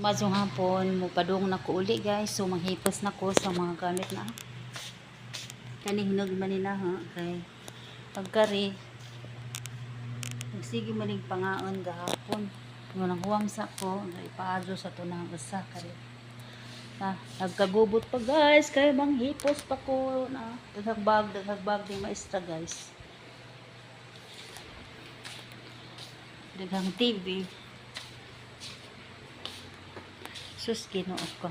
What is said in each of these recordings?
Madsong hapon, mupadung na ko uli guys. So manghipos na ko sa mga gamit na. Kani hinog manina ha. Kay pagkari. Nagsige maning pangaon gahapon. Yung nanghuwam sa ko, ipaadyo sa to ng usa kari. Nagkagubot pa guys. Kay manghipos pa ko na. Daghagbag ni maestra guys. Daghang TV. Sus, ginoo ko.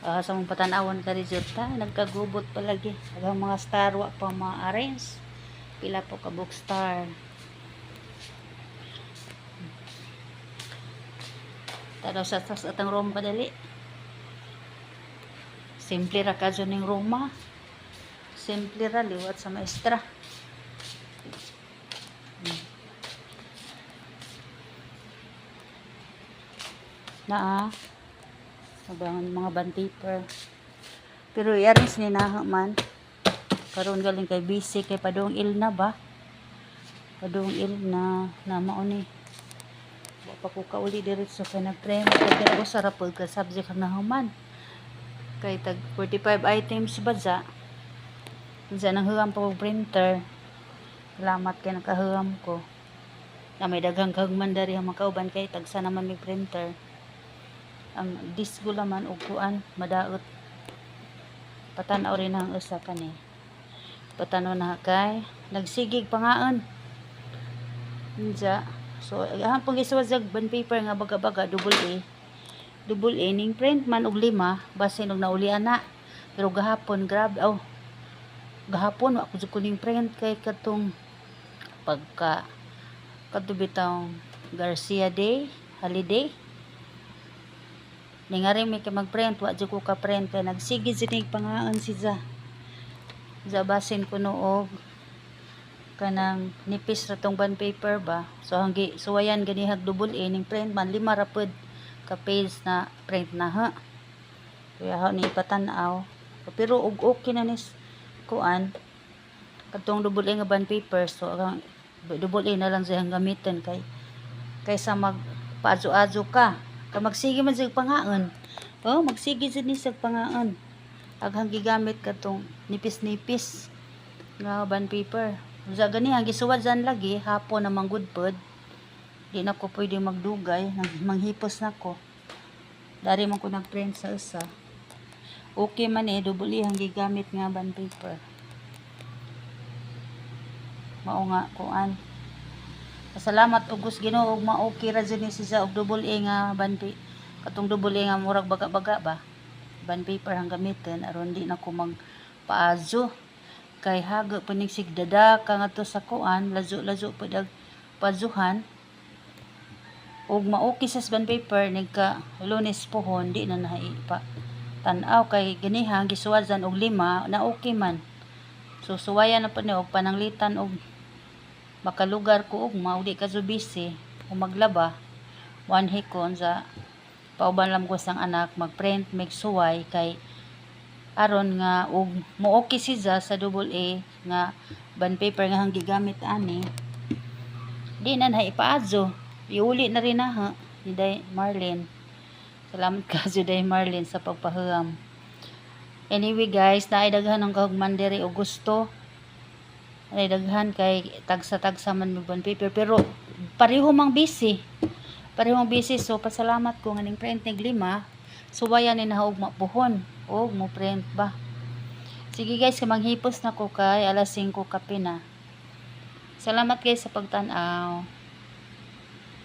Sa mong patanawan ka resulta, nagkagubot palagi. Ang mga star, wa pa ma-arrange. Pila po ka bookstar. Tadaw sa atang room kadali. Simple ra ka dyan yung Roma. Simple ra, liwat sa maestra. Mabangon mga band paper. Pero i-arrange ni na man. Karon galing kay busy kay padung il na ba? Padung il na mauni. Wa pa ko kauli diretso kay nag-frame kay ko sarap pud ka subject na human. Kay tag 45 items ba za? Unsa nang huwam pa og printer. Salamat kay nakahuwam ko. Na may daghang kagman dari ang makauban kay tagsa naman may printer. Ang disco laman og kuan madaot. Patanaw rin ang usa kani. Patanaw na kay nagsigig pangaon. Unsa? So hapon giswad sa bond paper nga baga-baga double A. Double A ning print man og 5 basin og naulian na. Pero gahapon grabe gahapon wa ko kuning print kay katong pagka katubitaw Garcia Day holiday. Ningari may ka mag-print, wa jud ko ka-print kay nagsigid sinig pangaon si Za. Basin ko noog kanang nipis ra tong bond paper ba. So hanggi suwayan ganihag double A ning print man 5 ra pud ka page na print na ha. Kaya ha ni patanaw. Pero og okay na ni kuan katong double A nga bond paper so double A na lang siyang gamiton kaysa mag paadyo-adyo ka. Magsige man sa pangaon. Magsige sa ni sa pangaon. Aghang gigamit katong nipis-nipis nga bond paper. Usa gani ang gisuwad dyan lagi hapon na manggud pod. Di na ko pwede magdugay, manghipos na ko. Dari man ko nag-print sa usa. Okay man double ang gigamit nga bond paper. Mao nga kuan. Salamat ugos Ginoo ug ma-okay ra jud ni siya og double A nga bond paper. Katong double A nga murag baga-baga ba. Bond paper ang gamiton aron di na ko magpaadyo. Kay hago panig sigdada ka nga to sa kuan, lazo-lazo pud paadzuhan. Og ma-okay sa bond paper nigka Lunes pohon di na naipa. Tan-aw kay ganihang gisuwadan og 5 na okay man. So suwayan na pud ni og pananglitan og makalugar ko og maudi ka so busy o maglaba one hikon sa pauban lang ko sang anak magprint make suway kay aron nga og mo okay siya sa double A nga bond paper nga hang gigamit ani di na ipaadyo iuli na rin na ha ni Day Marlene. Salamat ka si Day Marlene sa pagpahuwam. Anyway guys, naay daghan ang kahugman diri og gusto. Ay daghan kay tagsa-tagsa man may bond paper pero pareho mang busy. So pasalamat ko nganing print nig 5. Suwayan ni naog mapuhon og mo print ba. Sige guys, manghipos na ko kay alas 5 kape na. Salamat guys sa pagtan-aw.